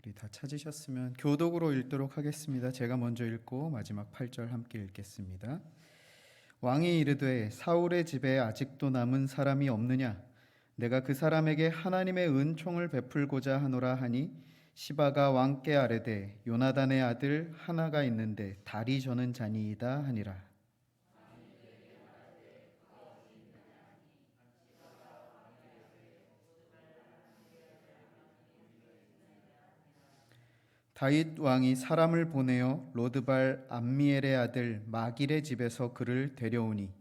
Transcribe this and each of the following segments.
우리 다 찾으셨으면 교독으로 읽도록 하겠습니다. 제가 먼저 읽고 마지막 8절 함께 읽겠습니다. 왕이 이르되 사울의 집에 아직도 남은 사람이 없느냐? 내가 그 사람에게 하나님의 은총을 베풀고자 하노라 하니 시바가 왕께 아뢰되 요나단의 아들 하나가 있는데 다리 저는 자니이다 하니라. 다윗 왕이 사람을 보내어 로드발 암미엘의 아들 마길의 집에서 그를 데려오니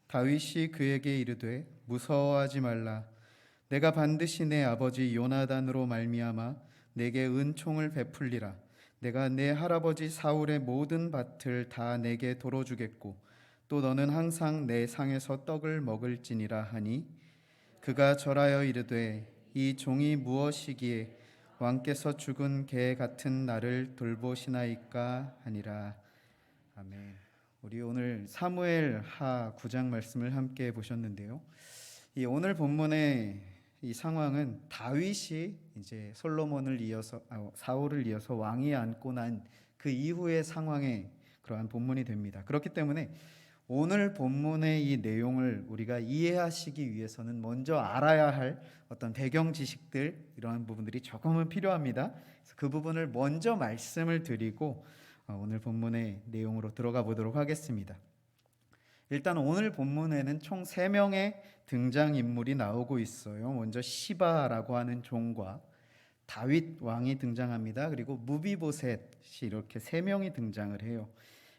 다윗이 그에게 이르되 무서워하지 말라. 내가 반드시 내 아버지 요나단으로 말미암아 내게 은총을 베풀리라. 내가 내 할아버지 사울의 모든 밭을 다 내게 도로 주겠고 또 너는 항상 내 상에서 떡을 먹을지니라 하니 그가 절하여 이르되 이 종이 무엇이기에 왕께서 죽은 개 같은 나를 돌보시나이까 하니라. 아멘. 우리 오늘 사무엘 하 9장 말씀을 함께 보셨는데요. 이 오늘 본문의 이 상황은 다윗이 이제 솔로몬을 이어서 사울을 이어서 왕위에 앉고 난 그 이후의 상황의 그러한 본문이 됩니다. 그렇기 때문에 오늘 본문의 이 내용을 우리가 이해하시기 위해서는 먼저 알아야 할 어떤 배경 지식들 이러한 부분들이 조금은 필요합니다. 그래서 그 부분을 먼저 말씀을 드리고 오늘 본문의 내용으로 들어가 보도록 하겠습니다. 일단 오늘 본문에는 총 3명의 등장인물이 나오고 있어요. 먼저 시바라고 하는 종과 다윗 왕이 등장합니다. 그리고 무비보셋이 이렇게 3명이 등장을 해요.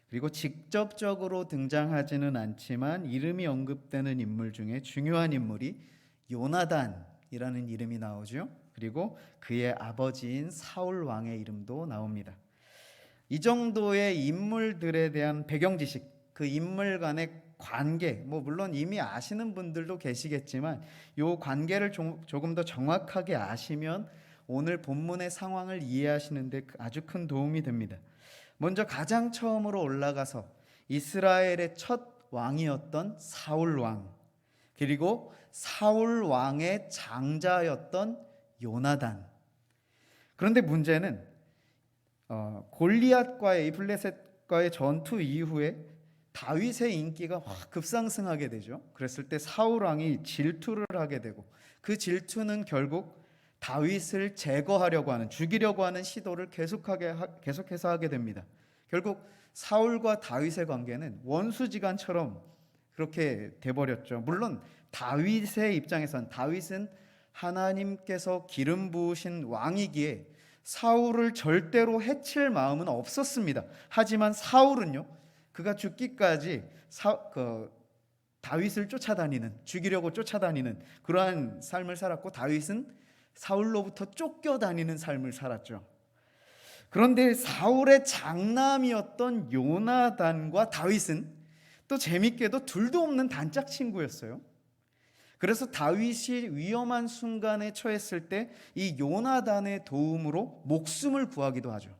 그리고 직접적으로 등장하지는 않지만 이름이 언급되는 인물 중에 중요한 인물이 요나단이라는 이름이 나오죠. 그리고 그의 아버지인 사울 왕의 이름도 나옵니다. 이 정도의 인물들에 대한 배경 지식, 그 인물 간의 관계, 물론 이미 아시는 분들도 계시겠지만 이 관계를 조금 더 정확하게 아시면 오늘 본문의 상황을 이해하시는 데 아주 큰 도움이 됩니다. 먼저 가장 처음으로 올라가서 이스라엘의 첫 왕이었던 사울 왕, 그리고 사울 왕의 장자였던 요나단. 그런데 문제는 골리앗과의 이 블레셋과의 전투 이후에 다윗의 인기가 확 급상승하게 되죠. 그랬을 때 사울 왕이 질투를 하게 되고 그 질투는 결국 다윗을 제거하려고 하는, 죽이려고 하는 시도를 계속해서 하게 됩니다. 결국 사울과 다윗의 관계는 원수지간처럼 그렇게 돼버렸죠. 물론 다윗의 입장에선 다윗은 하나님께서 기름 부으신 왕이기에 사울을 절대로 해칠 마음은 없었습니다. 하지만 사울은요, 그가 죽기까지 다윗을 쫓아다니는, 죽이려고 쫓아다니는 그러한 삶을 살았고 다윗은 사울로부터 쫓겨다니는 삶을 살았죠. 그런데 사울의 장남이었던 요나단과 다윗은 또 재밌게도 둘도 없는 단짝 친구였어요. 그래서 다윗이 위험한 순간에 처했을 때 이 요나단의 도움으로 목숨을 구하기도 하죠.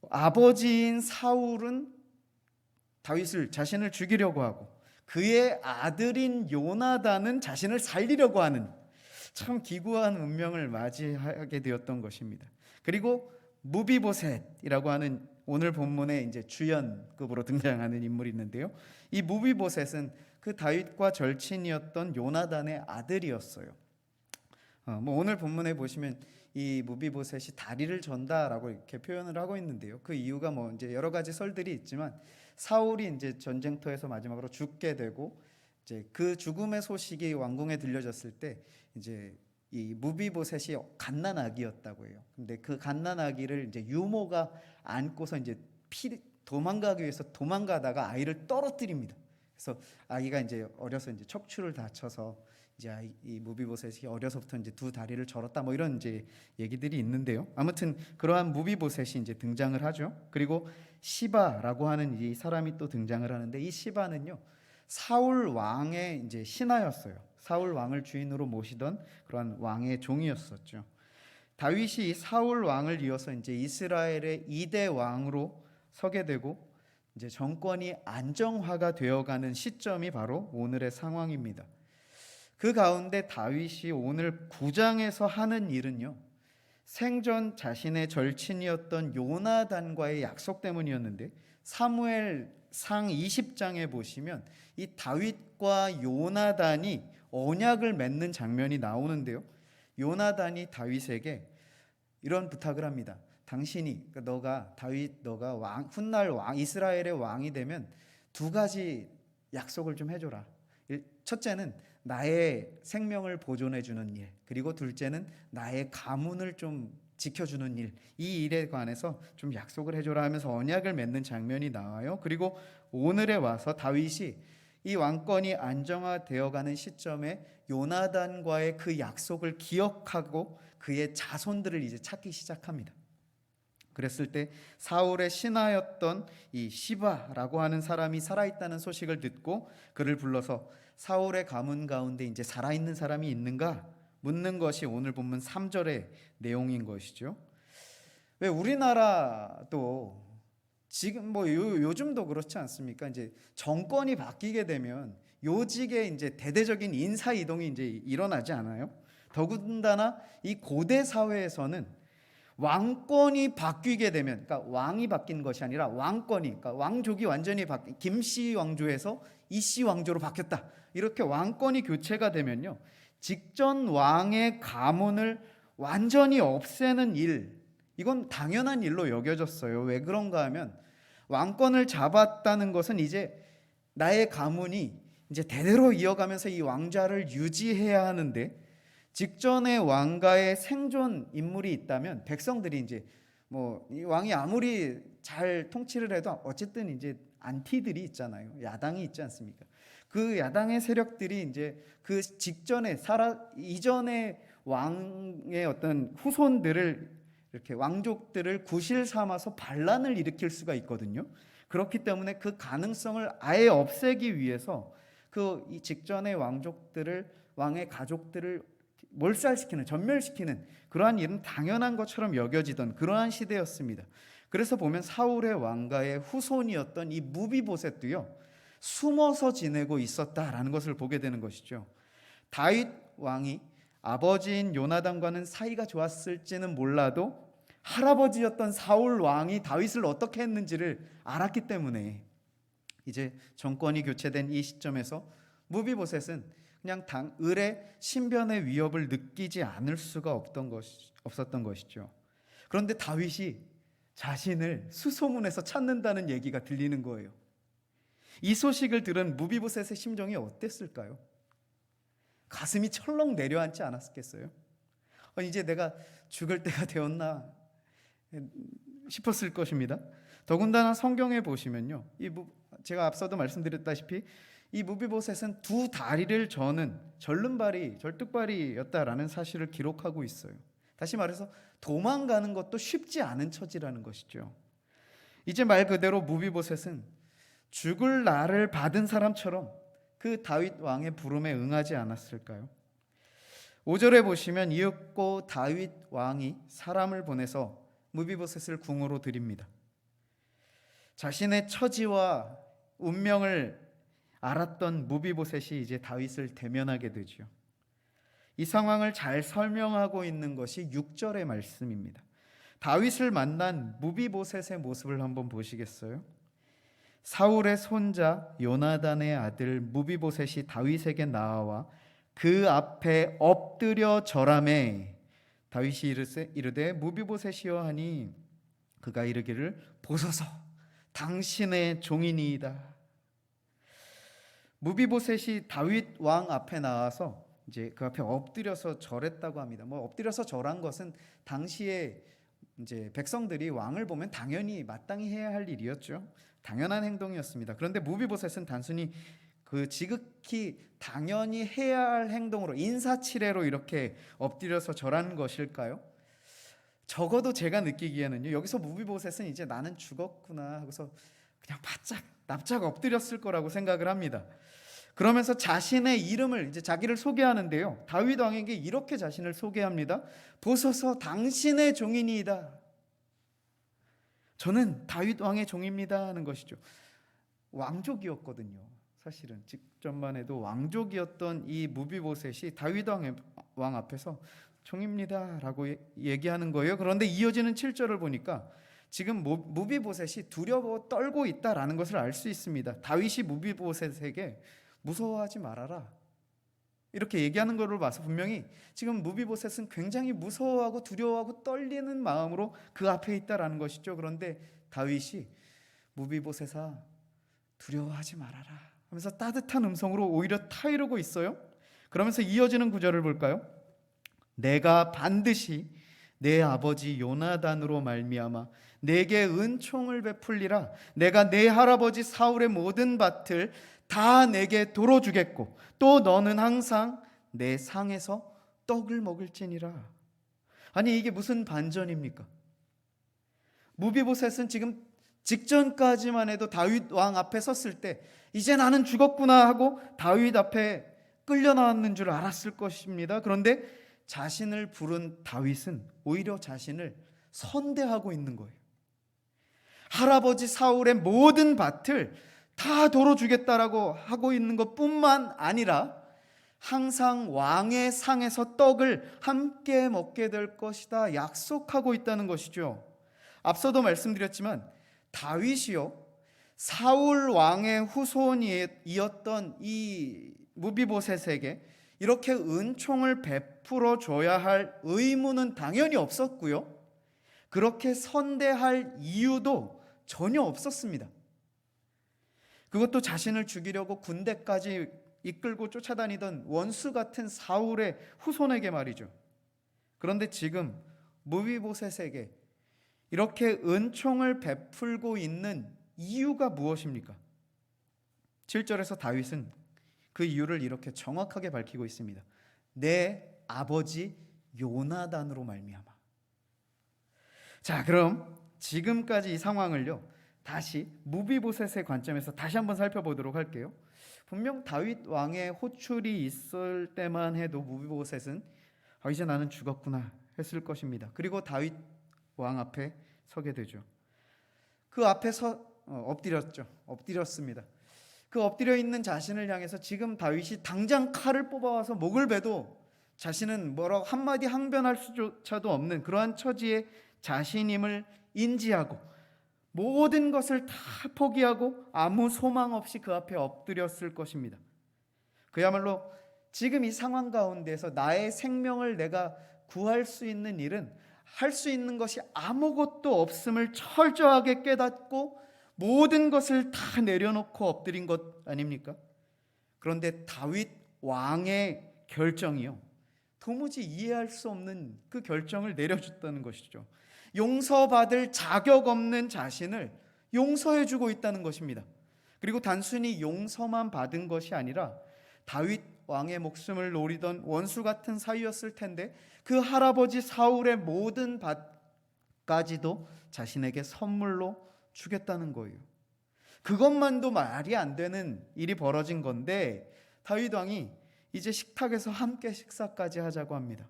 아버지인 사울은 자신을 죽이려고 하고 그의 아들인 요나단은 자신을 살리려고 하는 참 기구한 운명을 맞이하게 되었던 것입니다. 그리고 무비보셋이라고 하는 오늘 본문에 이제 주연급으로 등장하는 인물이 있는데요. 이 무비보셋은 그 다윗과 절친이었던 요나단의 아들이었어요. 오늘 본문에 보시면 이 무비보셋이 다리를 전다라고 이렇게 표현을 하고 있는데요. 그 이유가 이제 여러 가지 설들이 있지만 사울이 이제 전쟁터에서 마지막으로 죽게 되고 이제 그 죽음의 소식이 왕궁에 들려졌을 때 이제 이 무비보셋이 갓난아기였다고 해요. 근데 그 갓난아기를 이제 유모가 안고서 이제 도망가기 위해서 도망가다가 아이를 떨어뜨립니다. 그래서 아기가 이제 어려서 이제 척추를 다쳐서 이제 이 무비보셋이 어려서부터 이제 두 다리를 절었다 이런 이제 얘기들이 있는데요. 아무튼 그러한 무비보셋이 이제 등장을 하죠. 그리고 시바라고 하는 이 사람이 또 등장을 하는데 이 시바는요, 사울 왕의 이제 신하였어요. 사울 왕을 주인으로 모시던 그러한 왕의 종이었었죠. 다윗이 사울 왕을 이어서 이제 이스라엘의 2대 왕으로 서게 되고 이제 정권이 안정화가 되어가는 시점이 바로 오늘의 상황입니다. 그 가운데 다윗이 오늘 9장에서 하는 일은요, 생전 자신의 절친이었던 요나단과의 약속 때문이었는데, 사무엘 상 20장에 보시면 이 다윗과 요나단이 언약을 맺는 장면이 나오는데요, 요나단이 다윗에게 이런 부탁을 합니다. 당신이, 그러니까 너가 훗날 이스라엘의 왕이 되면 두 가지 약속을 좀 해줘라. 첫째는 나의 생명을 보존해 주는 일, 그리고 둘째는 나의 가문을 좀 지켜주는 일, 이 일에 관해서 좀 약속을 해줘라 하면서 언약을 맺는 장면이 나와요. 그리고 오늘에 와서 다윗이 이 왕권이 안정화되어가는 시점에 요나단과의 그 약속을 기억하고 그의 자손들을 이제 찾기 시작합니다. 그랬을 때 사울의 신하였던 이 시바라고 하는 사람이 살아있다는 소식을 듣고 그를 불러서 사울의 가문 가운데 이제 살아있는 사람이 있는가 묻는 것이 오늘 본문 3절의 내용인 것이죠. 왜 우리나라도 지금 뭐 요즘도 그렇지 않습니까? 이제 정권이 바뀌게 되면 요직에 이제 대대적인 인사 이동이 이제 일어나지 않아요? 더군다나 이 고대 사회에서는 왕권이 바뀌게 되면, 그러니까 왕이 바뀐 것이 아니라 왕권이, 그러니까 왕족이 완전히 김씨 왕조에서 이씨 왕조로 바뀌었다. 이렇게 왕권이 교체가 되면요, 직전 왕의 가문을 완전히 없애는 일, 이건 당연한 일로 여겨졌어요. 왜 그런가 하면 왕권을 잡았다는 것은 이제 나의 가문이 이제 대대로 이어가면서 이 왕좌를 유지해야 하는데, 직전의 왕가의 생존 인물이 있다면 백성들이 이제 뭐 이 왕이 아무리 잘 통치를 해도 어쨌든 이제 안티들이 있잖아요. 야당이 있지 않습니까? 그 야당의 세력들이 이제 그 직전에 이전의 왕의 어떤 후손들을 이렇게 왕족들을 구실 삼아서 반란을 일으킬 수가 있거든요. 그렇기 때문에 그 가능성을 아예 없애기 위해서 그 이 직전의 왕의 가족들을 몰살시키는, 전멸시키는 그러한 일은 당연한 것처럼 여겨지던 그러한 시대였습니다. 그래서 보면 사울의 왕가의 후손이었던 이 무비보셋도요, 숨어서 지내고 있었다라는 것을 보게 되는 것이죠. 다윗 왕이 아버지인 요나단과는 사이가 좋았을지는 몰라도 할아버지였던 사울 왕이 다윗을 어떻게 했는지를 알았기 때문에 이제 정권이 교체된 이 시점에서 무비보셋은 그냥 을의 신변의 위협을 느끼지 않을 수가 없었던 것이죠. 그런데 다윗이 자신을 수소문에서 찾는다는 얘기가 들리는 거예요. 이 소식을 들은 무비보셋의 심정이 어땠을까요? 가슴이 철렁 내려앉지 않았겠어요? 이제 내가 죽을 때가 되었나 싶었을 것입니다. 더군다나 성경에 보시면요, 제가 앞서도 말씀드렸다시피 이 무비보셋은 두 다리를 저는 절뚝발이였다라는 사실을 기록하고 있어요. 다시 말해서 도망가는 것도 쉽지 않은 처지라는 것이죠. 이제 말 그대로 무비보셋은 죽을 날을 받은 사람처럼 그 다윗 왕의 부름에 응하지 않았을까요? 5절에 보시면 이윽고 다윗 왕이 사람을 보내서 무비보셋을 궁으로 들입니다. 자신의 처지와 운명을 알았던 무비보셋이 이제 다윗을 대면하게 되죠. 이 상황을 잘 설명하고 있는 것이 6절의 말씀입니다. 다윗을 만난 무비보셋의 모습을 한번 보시겠어요? 사울의 손자 요나단의 아들 무비보셋이 다윗에게 나와 그 앞에 엎드려 절하매 다윗이 이르되 무비보셋이여 하니 그가 이르기를 보소서 당신의 종이니이다. 무비보셋이 다윗 왕 앞에 나와서 이제 그 앞에 엎드려서 절했다고 합니다. 뭐 엎드려서 절한 것은 당시에 이제 백성들이 왕을 보면 당연히 마땅히 해야 할 일이었죠. 당연한 행동이었습니다. 그런데 무비보셋은 단순히 그 지극히 당연히 해야 할 행동으로 인사치레로 이렇게 엎드려서 절한 것일까요? 적어도 제가 느끼기에는요, 여기서 무비보셋은 이제 나는 죽었구나 하고서 그냥 바짝 납작 엎드렸을 거라고 생각을 합니다. 그러면서 자신의 이름을 이제 자기를 소개하는데요. 다윗 왕에게 이렇게 자신을 소개합니다. 보소서 당신의 종이니이다. 저는 다윗 왕의 종입니다 하는 것이죠. 왕족이었거든요. 사실은 직전만 해도 왕족이었던 이 무비보셋이 다윗 왕 앞에서 종입니다라고 얘기하는 거예요. 그런데 이어지는 7절을 보니까 지금 무비보셋이 두려워 떨고 있다라는 것을 알 수 있습니다. 다윗이 무비보셋에게 무서워하지 말아라 이렇게 얘기하는 것을 봐서 분명히 지금 무비보셋은 굉장히 무서워하고 두려워하고 떨리는 마음으로 그 앞에 있다라는 것이죠. 그런데 다윗이 무비보셋아 두려워하지 말아라 하면서 따뜻한 음성으로 오히려 타이르고 있어요. 그러면서 이어지는 구절을 볼까요? 내가 반드시 내 아버지 요나단으로 말미암아 내게 은총을 베풀리라. 내가 내 할아버지 사울의 모든 밭을 다 내게 도로 주겠고 또 너는 항상 내 상에서 떡을 먹을지니라. 아니 이게 무슨 반전입니까? 무비보셋은 지금 직전까지만 해도 다윗 왕 앞에 섰을 때 이제 나는 죽었구나 하고 다윗 앞에 끌려 나왔는 줄 알았을 것입니다. 그런데 자신을 부른 다윗은 오히려 자신을 선대하고 있는 거예요. 할아버지 사울의 모든 밭을 다 도로 주겠다라고 하고 있는 것뿐만 아니라 항상 왕의 상에서 떡을 함께 먹게 될 것이다 약속하고 있다는 것이죠. 앞서도 말씀드렸지만 다윗이요 사울 왕의 후손이었던 이 무비보셋에게 이렇게 은총을 베풀어 줘야 할 의무는 당연히 없었고요, 그렇게 선대할 이유도 전혀 없었습니다. 그것도 자신을 죽이려고 군대까지 이끌고 쫓아다니던 원수 같은 사울의 후손에게 말이죠. 그런데 지금 무비보셋에게 이렇게 은총을 베풀고 있는 이유가 무엇입니까? 7절에서 다윗은 그 이유를 이렇게 정확하게 밝히고 있습니다. 내 아버지 요나단으로 말미암아. 자, 그럼 지금까지 이 상황을요 다시 무비보셋의 관점에서 다시 한번 살펴보도록 할게요. 분명 다윗 왕의 호출이 있을 때만 해도 무비보셋은 이제 나는 죽었구나 했을 것입니다. 그리고 다윗 왕 앞에 서게 되죠. 그 앞에서 엎드렸습니다. 그 엎드려 있는 자신을 향해서 지금 다윗이 당장 칼을 뽑아와서 목을 베도 자신은 뭐라고 한마디 항변할 수조차도 없는 그러한 처지에 자신임을 인지하고 모든 것을 다 포기하고 아무 소망 없이 그 앞에 엎드렸을 것입니다. 그야말로 지금 이 상황 가운데서 나의 생명을 내가 구할 수 있는 일은 할 수 있는 것이 아무것도 없음을 철저하게 깨닫고 모든 것을 다 내려놓고 엎드린 것 아닙니까? 그런데 다윗 왕의 결정이요 도무지 이해할 수 없는 그 결정을 내려줬다는 것이죠. 용서받을 자격 없는 자신을 용서해주고 있다는 것입니다. 그리고 단순히 용서만 받은 것이 아니라 다윗 왕의 목숨을 노리던 원수 같은 사이였을 텐데 그 할아버지 사울의 모든 밭까지도 자신에게 선물로 주겠다는 거예요. 그것만도 말이 안 되는 일이 벌어진 건데 다윗 왕이 이제 식탁에서 함께 식사까지 하자고 합니다.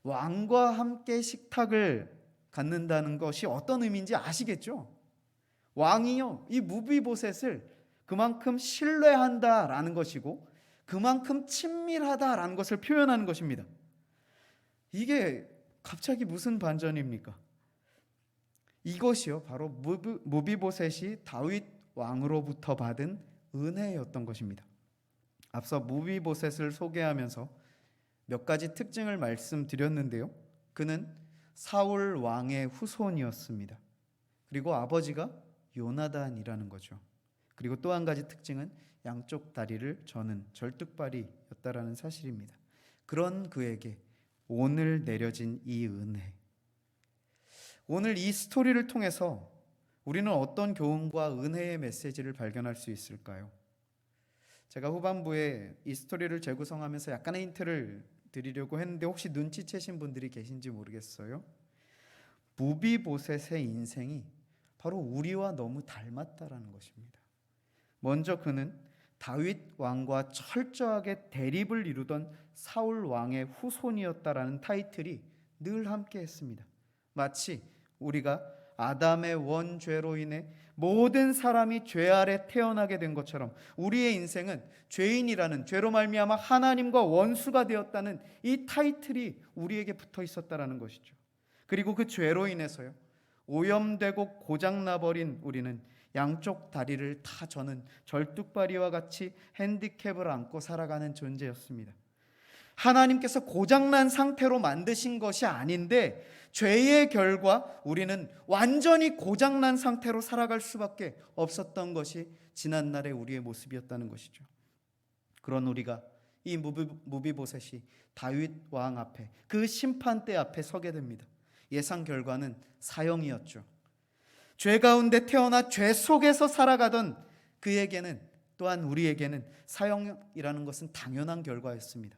왕과 함께 식탁을 갖는다는 것이 어떤 의미인지 아시겠죠? 왕이요 이 무비보셋을 그만큼 신뢰한다라는 것이고 그만큼 친밀하다라는 것을 표현하는 것입니다. 이게 갑자기 무슨 반전입니까? 이것이요 바로 무비보셋이 다윗 왕으로부터 받은 은혜였던 것입니다. 앞서 무비보셋을 소개하면서 몇 가지 특징을 말씀드렸는데요, 그는 사울 왕의 후손이었습니다. 그리고 아버지가 요나단이라는 거죠. 그리고 또 한 가지 특징은 양쪽 다리를 저는 절뚝발이였다라는 사실입니다. 그런 그에게 오늘 내려진 이 은혜, 오늘 이 스토리를 통해서 우리는 어떤 교훈과 은혜의 메시지를 발견할 수 있을까요? 제가 후반부에 이 스토리를 재구성하면서 약간의 힌트를 드리려고 했는데 혹시 눈치채신 분들이 계신지 모르겠어요. 무비보셋의 인생이 바로 우리와 너무 닮았다라는 것입니다. 먼저 그는 다윗 왕과 철저하게 대립을 이루던 사울 왕의 후손이었다라는 타이틀이 늘 함께 했습니다. 마치 우리가 아담의 원죄로 인해 모든 사람이 죄 아래 태어나게 된 것처럼 우리의 인생은 죄인이라는, 죄로 말미암아 하나님과 원수가 되었다는 이 타이틀이 우리에게 붙어 있었다라는 것이죠. 그리고 그 죄로 인해서요, 오염되고 고장나버린 우리는 양쪽 다리를 다 저는 절뚝발이와 같이 핸디캡을 안고 살아가는 존재였습니다. 하나님께서 고장난 상태로 만드신 것이 아닌데 죄의 결과 우리는 완전히 고장난 상태로 살아갈 수밖에 없었던 것이 지난날의 우리의 모습이었다는 것이죠. 그런 우리가 이 무비보셋이 다윗 왕 앞에, 그 심판대 앞에 서게 됩니다. 예상 결과는 사형이었죠. 죄 가운데 태어나 죄 속에서 살아가던 그에게는, 또한 우리에게는 사형이라는 것은 당연한 결과였습니다.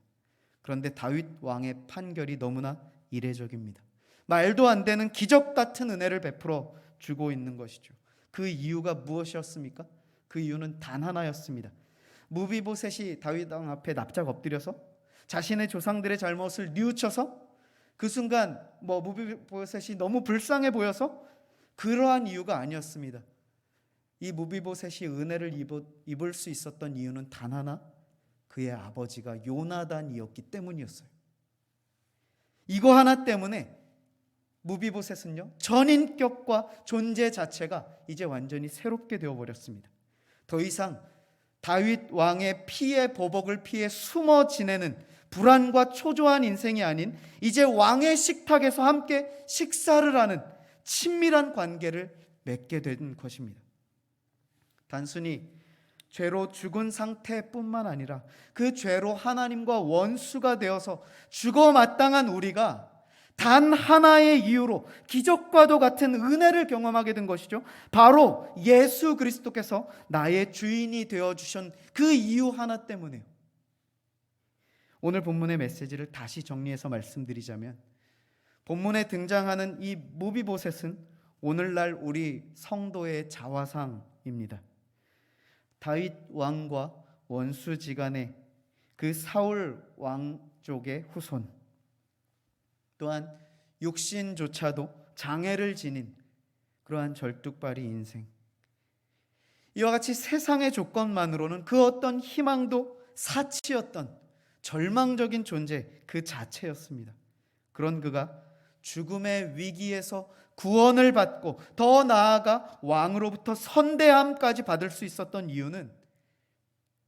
그런데 다윗 왕의 판결이 너무나 이례적입니다. 말도 안 되는 기적 같은 은혜를 베풀어 주고 있는 것이죠. 그 이유가 무엇이었습니까? 그 이유는 단 하나였습니다. 무비보셋이 다윗 왕 앞에 납작 엎드려서 자신의 조상들의 잘못을 뉘우쳐서 그 순간 무비보셋이 너무 불쌍해 보여서 그러한 이유가 아니었습니다. 이 무비보셋이 은혜를 입을 수 있었던 이유는 단 하나, 그의 아버지가 요나단이었기 때문이었어요. 이거 하나 때문에 무비보셋은요, 전인격과 존재 자체가 이제 완전히 새롭게 되어버렸습니다. 더 이상 다윗 왕의 피의 보복을 피해 숨어 지내는 불안과 초조한 인생이 아닌, 이제 왕의 식탁에서 함께 식사를 하는 친밀한 관계를 맺게 된 것입니다. 단순히 죄로 죽은 상태뿐만 아니라 그 죄로 하나님과 원수가 되어서 죽어 마땅한 우리가 단 하나의 이유로 기적과도 같은 은혜를 경험하게 된 것이죠. 바로 예수 그리스도께서 나의 주인이 되어주신 그 이유 하나 때문에요. 오늘 본문의 메시지를 다시 정리해서 말씀드리자면, 본문에 등장하는 이 무비보셋은 오늘날 우리 성도의 자화상입니다. 다윗 왕과 원수지간의 그 사울 왕 쪽의 후손, 또한 육신조차도 장애를 지닌 그러한 절뚝발이 인생, 이와 같이 세상의 조건만으로는 그 어떤 희망도 사치였던 절망적인 존재 그 자체였습니다. 그런 그가 죽음의 위기에서 구원을 받고 더 나아가 왕으로부터 선대함까지 받을 수 있었던 이유는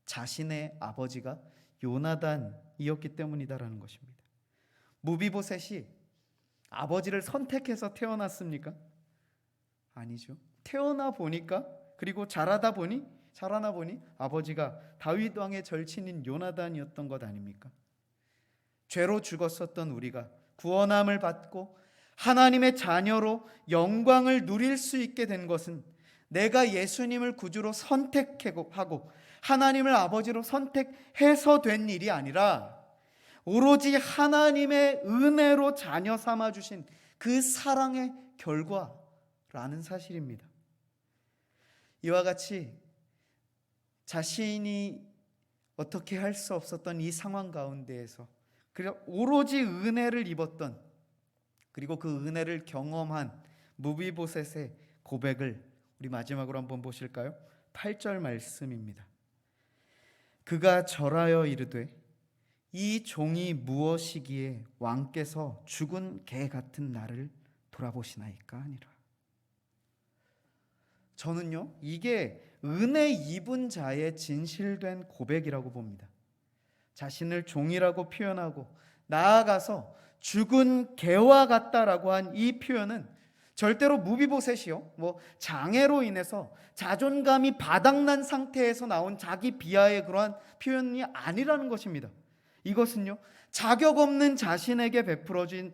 자신의 아버지가 요나단이었기 때문이다라는 것입니다. 무비보셋이 아버지를 선택해서 태어났습니까? 아니죠. 태어나 보니까, 그리고 자라나 보니 아버지가 다윗 왕의 절친인 요나단이었던 것 아닙니까? 죄로 죽었었던 우리가 구원함을 받고 하나님의 자녀로 영광을 누릴 수 있게 된 것은 내가 예수님을 구주로 선택하고 하나님을 아버지로 선택해서 된 일이 아니라 오로지 하나님의 은혜로 자녀 삼아주신 그 사랑의 결과라는 사실입니다. 이와 같이 자신이 어떻게 할 수 없었던 이 상황 가운데에서 오로지 은혜를 입었던, 그리고 그 은혜를 경험한 무비보셋의 고백을 우리 마지막으로 한번 보실까요? 8절 말씀입니다. 그가 절하여 이르되 이 종이 무엇이기에 왕께서 죽은 개 같은 나를 돌아보시나이까 하니라. 저는요, 이게 은혜 입은 자의 진실된 고백이라고 봅니다. 자신을 종이라고 표현하고 나아가서 죽은 개와 같다라고 한 이 표현은 절대로 무비보셋이요, 장애로 인해서 자존감이 바닥난 상태에서 나온 자기 비하의 그러한 표현이 아니라는 것입니다. 이것은요, 자격 없는 자신에게 베풀어진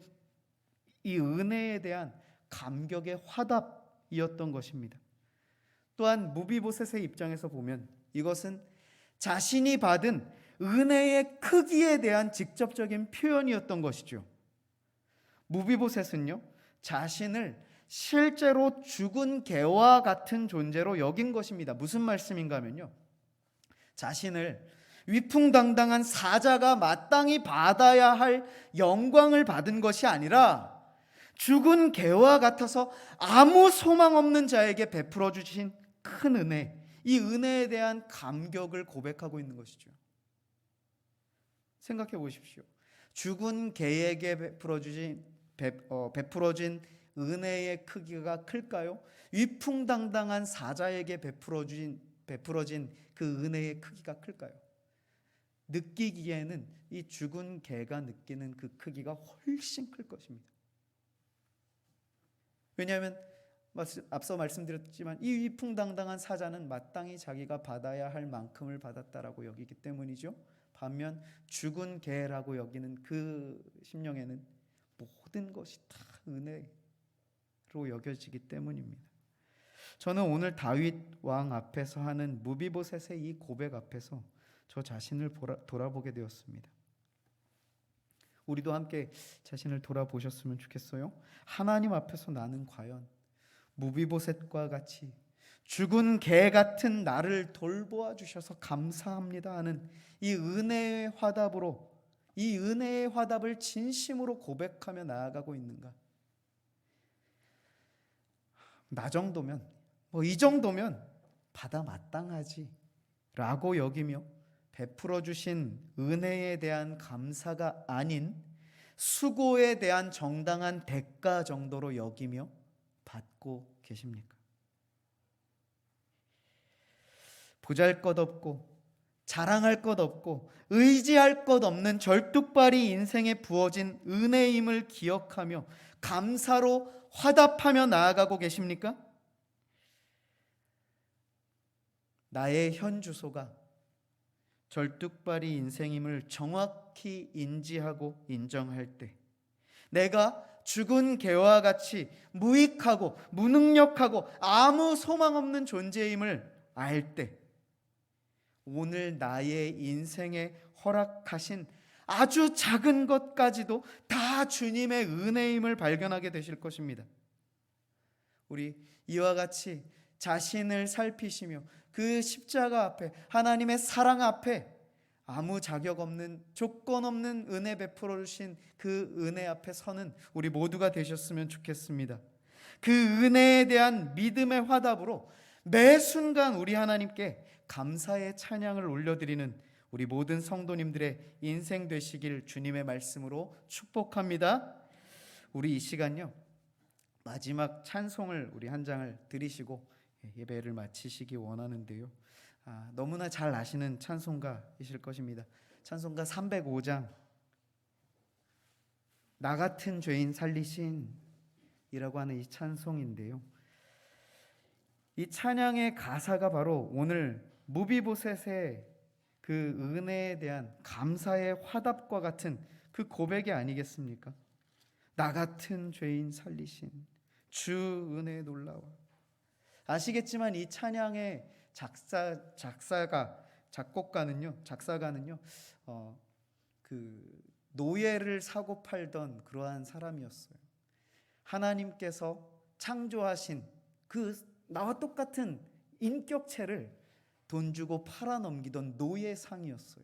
이 은혜에 대한 감격의 화답이었던 것입니다. 또한 무비보셋의 입장에서 보면 이것은 자신이 받은 은혜의 크기에 대한 직접적인 표현이었던 것이죠. 무비보셋은요, 자신을 실제로 죽은 개와 같은 존재로 여긴 것입니다. 무슨 말씀인가 하면요, 자신을 위풍당당한 사자가 마땅히 받아야 할 영광을 받은 것이 아니라 죽은 개와 같아서 아무 소망 없는 자에게 베풀어 주신 큰 은혜, 이 은혜에 대한 감격을 고백하고 있는 것이죠. 생각해 보십시오. 죽은 개에게 베풀어진 은혜의 크기가 클까요? 위풍당당한 사자에게 베풀어진 그 은혜의 크기가 클까요? 느끼기에는 이 죽은 개가 느끼는 그 크기가 훨씬 클 것입니다. 왜냐하면 앞서 말씀드렸지만 이 위풍당당한 사자는 마땅히 자기가 받아야 할 만큼을 받았다라고 여기기 때문이죠. 반면 죽은 개라고 여기는 그 심령에는 모든 것이 다 은혜로 여겨지기 때문입니다. 저는 오늘 다윗 왕 앞에서 하는 무비보셋의 이 고백 앞에서 저 자신을 돌아보게 되었습니다. 우리도 함께 자신을 돌아보셨으면 좋겠어요. 하나님 앞에서 나는 과연 무비보셋과 같이 죽은 개 같은 나를 돌보아 주셔서 감사합니다 하는 이 은혜의 화답으로, 이 은혜의 화답을 진심으로 고백하며 나아가고 있는가? 나 정도면, 이 정도면 받아 마땅하지 라고 여기며 베풀어 주신 은혜에 대한 감사가 아닌 수고에 대한 정당한 대가 정도로 여기며 받고 계십니까? 보잘것없고 자랑할 것 없고 의지할 것 없는 절뚝발이 인생에 부어진 은혜임을 기억하며 감사로 화답하며 나아가고 계십니까? 나의 현 주소가 절뚝발이 인생임을 정확히 인지하고 인정할 때, 내가 죽은 개와 같이 무익하고 무능력하고 아무 소망 없는 존재임을 알 때, 오늘 나의 인생에 허락하신 아주 작은 것까지도 다 주님의 은혜임을 발견하게 되실 것입니다. 우리 이와 같이 자신을 살피시며 그 십자가 앞에, 하나님의 사랑 앞에 아무 자격 없는, 조건 없는 은혜 베풀어 주신 그 은혜 앞에 서는 우리 모두가 되셨으면 좋겠습니다. 그 은혜에 대한 믿음의 화답으로 매 순간 우리 하나님께 감사의 찬양을 올려드리는 우리 모든 성도님들의 인생 되시길 주님의 말씀으로 축복합니다. 우리 이 시간요, 마지막 찬송을 우리 한 장을 드리시고 예배를 마치시기 원하는데요, 너무나 잘 아시는 찬송가이실 것입니다. 찬송가 305장 나 같은 죄인 살리신 이라고 하는 이 찬송인데요, 이 찬양의 가사가 바로 오늘 무비보셋의 그 은혜에 대한 감사의 화답과 같은 그 고백이 아니겠습니까? 나 같은 죄인 살리신 주 은혜 놀라워. 아시겠지만 이 찬양의 작곡가는요, 그 노예를 사고 팔던 그러한 사람이었어요. 하나님께서 창조하신 그 나와 똑같은 인격체를 돈 주고 팔아 넘기던 노예상이었어요.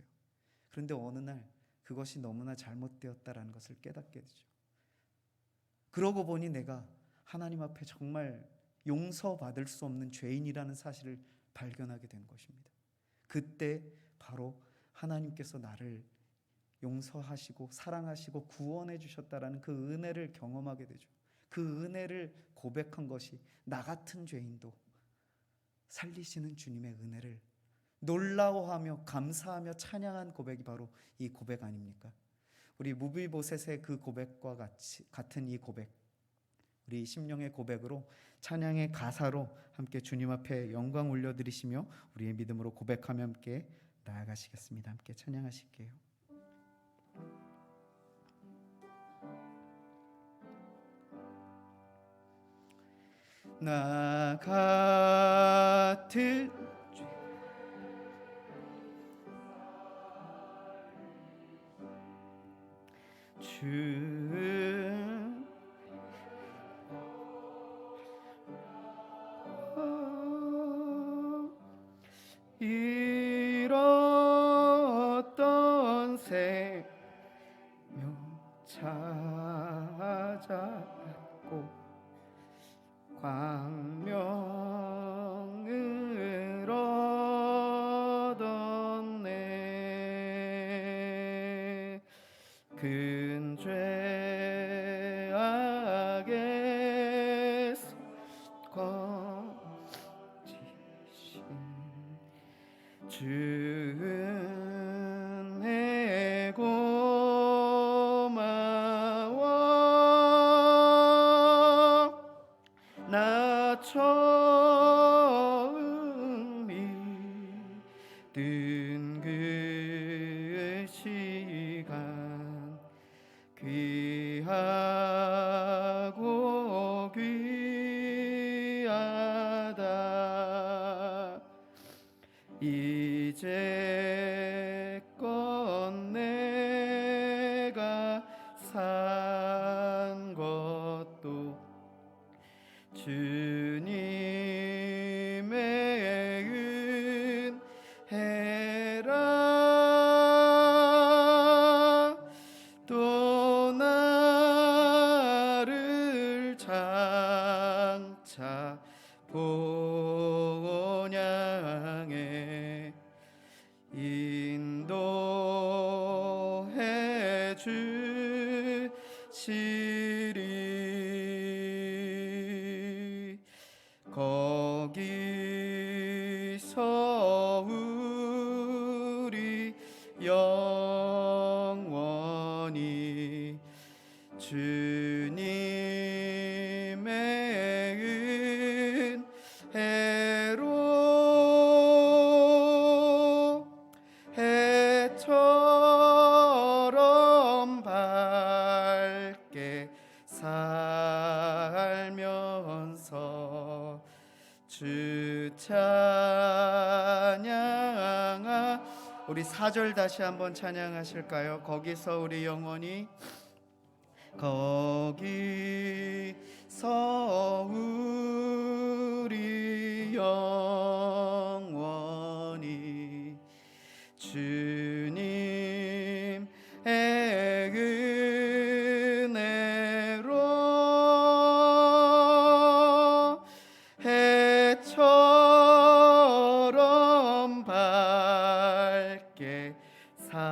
그런데 어느 날 그것이 너무나 잘못되었다라는 것을 깨닫게 되죠. 그러고 보니 내가 하나님 앞에 정말 용서받을 수 없는 죄인이라는 사실을 발견하게 된 것입니다. 그때 바로 하나님께서 나를 용서하시고 사랑하시고 구원해 주셨다라는 그 은혜를 경험하게 되죠. 그 은혜를 고백한 것이 나 같은 죄인도 살리시는 주님의 은혜를 놀라워하며 감사하며 찬양한 고백이 바로 이 고백 아닙니까? 우리 무비보셋의 그 고백과 같은 이 고백, 우리 심령의 고백으로 찬양의 가사로 함께 주님 앞에 영광 올려드리시며 우리의 믿음으로 고백하며 함께 나아가시겠습니다. 함께 찬양하실게요. 나 같은 주 이렇게 찾았고 광명을 얻었네. 큰 죄악에서 건지신 주 은혜 고마워. 나 처음 믿은 그 시간 귀하고 귀하다. 이제껏 내가 산 것도 주님의 은혜라. 또 나를 장차 본향에 인도해 주시리. 거기서 우리 영원히 주님의 은혜로 해처럼 밝게 살면서 주 찬양하. 우리 4절 다시 한번 찬양하실까요? 거기서 우리 영원히, 거기서 우리 영원히 주님의 은혜로 해처럼 밝게 살면서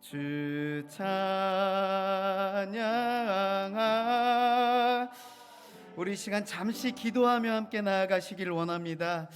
주 찬양하. 우리 시간 잠시 기도하며 함께 나아가시길 원합니다.